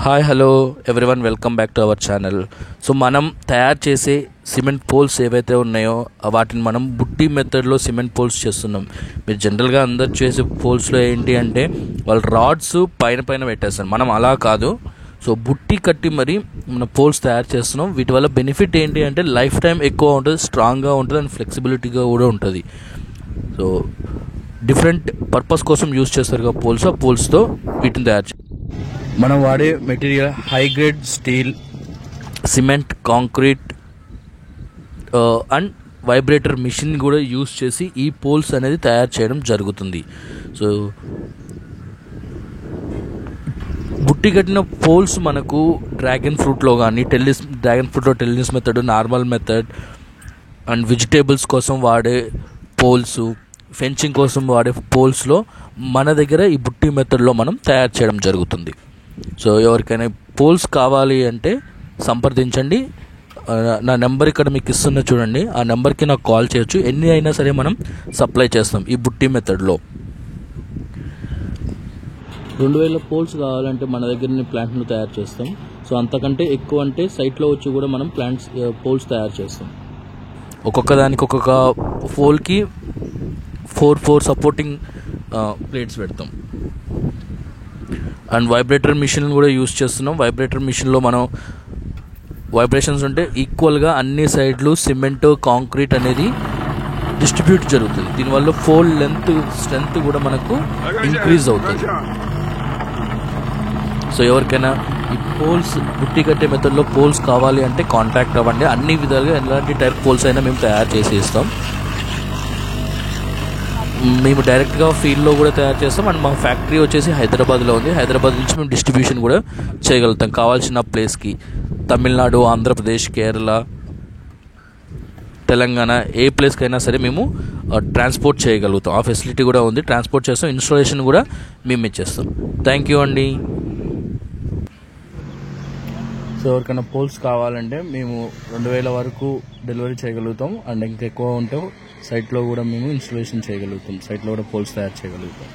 Hi hello everyone, welcome back to our channel. So మనం తయారు చేసే సిమెంట్ పోల్స్ ఏవైతే ఉన్నాయో వాటిని మనం బుట్టి మెథడ్లో సిమెంట్ పోల్స్ చేస్తున్నాం. మీరు జనరల్గా అందరు చేసే పోల్స్లో ఏంటి అంటే వాళ్ళు రాడ్స్ పైన పెట్టేస్తారు. మనం అలా కాదు. సో బుట్టి కట్టి మరి మన పోల్స్ తయారు చేస్తున్నాం. వీటి వల్ల బెనిఫిట్ ఏంటి అంటే లైఫ్ టైం ఎక్కువ ఉంటుంది, స్ట్రాంగ్గా ఉంటుంది అండ్ ఫ్లెక్సిబిలిటీగా కూడా ఉంటుంది. సో డిఫరెంట్ పర్పస్ కోసం యూజ్ చేస్తారు కదా పోల్స్. ఆ పోల్స్తో వీటిని తయారు మనం వాడే material high grade steel, cement, concrete and vibrator machine కూడా యూజ్ చేసి ఈ పోల్స్ అనేది తయారు చేయడం జరుగుతుంది. సో బుట్టి కట్టిన పోల్స్ మనకు డ్రాగన్ ఫ్రూట్లో కానీ డ్రాగన్ ఫ్రూట్లో trellis method, normal method and vegetables కోసం వాడే పోల్స్, ఫెన్సింగ్ కోసం వాడే పోల్స్లో మన దగ్గర ఈ బుట్టి మెథడ్లో మనం తయారు చేయడం జరుగుతుంది. సో ఎవరికైనా పోల్స్ కావాలి అంటే సంప్రదించండి. నా నెంబర్ ఇక్కడ మీకు ఇస్తున్నా చూడండి. ఆ నెంబర్కి నాకు కాల్ చేయొచ్చు. ఎన్ని అయినా సరే మనం సప్లై చేస్తాం ఈ బుట్టి మెథడ్లో. 2000 పోల్స్ కావాలంటే మన దగ్గర ప్లాంట్ను తయారు చేస్తాం. సో అంతకంటే ఎక్కువ అంటే సైట్లో వచ్చి కూడా మనం పోల్స్ తయారు చేస్తాం. ఒక్కొక్క దానికి ఒక్కొక్క పోల్కి 4 సపోర్టింగ్ ప్లేట్స్ పెడతాం. అండ్ వైబ్రేటర్ మిషన్ కూడా యూజ్ చేస్తున్నాం. వైబ్రేటర్ మిషన్లో మనం వైబ్రేషన్స్ ఉంటే ఈక్వల్గా అన్ని సైడ్లు సిమెంట్, కాంక్రీట్ అనేది డిస్ట్రిబ్యూట్ జరుగుతుంది. దీనివల్ల పోల్ స్ట్రెంత్ కూడా మనకు ఇంక్రీజ్ అవుతుంది. సో ఎవరికైనా ఈ పోల్స్ బుట్టి కట్టే మెథడ్లో పోల్స్ కావాలి అంటే కాంటాక్ట్ అవ్వండి. అన్ని విధాలుగా ఎలాంటి టైప్ పోల్స్ అయినా మేము తయారు చేసి ఇస్తాం. మేము డైరెక్ట్గా ఫీల్డ్లో కూడా తయారు చేస్తాం. అండ్ మా ఫ్యాక్టరీ వచ్చేసి హైదరాబాద్లో ఉంది. హైదరాబాద్ నుంచి మేము డిస్ట్రిబ్యూషన్ కూడా చేయగలుగుతాం కావాల్సిన ప్లేస్కి. తమిళనాడు, ఆంధ్రప్రదేశ్, కేరళ, తెలంగాణ ఏ ప్లేస్కైనా సరే మేము ట్రాన్స్పోర్ట్ చేయగలుగుతాం. ఆ ఫెసిలిటీ కూడా ఉంది. ట్రాన్స్పోర్ట్ చేస్తాం, ఇన్స్టాలేషన్ కూడా మేము ఇచ్చేస్తాం. థ్యాంక్ యూ అండి. సో ఎవరికైనా పోల్స్ కావాలంటే మేము 2000 వరకు డెలివరీ చేయగలుగుతాం. అండ్ ఇంకెక్కువ ఉంటే సైట్లో కూడా మేము ఇన్స్టాలేషన్ చేయగలుగుతాం. సైట్లో కూడా పోల్స్ తయారు చేయగలుగుతాం.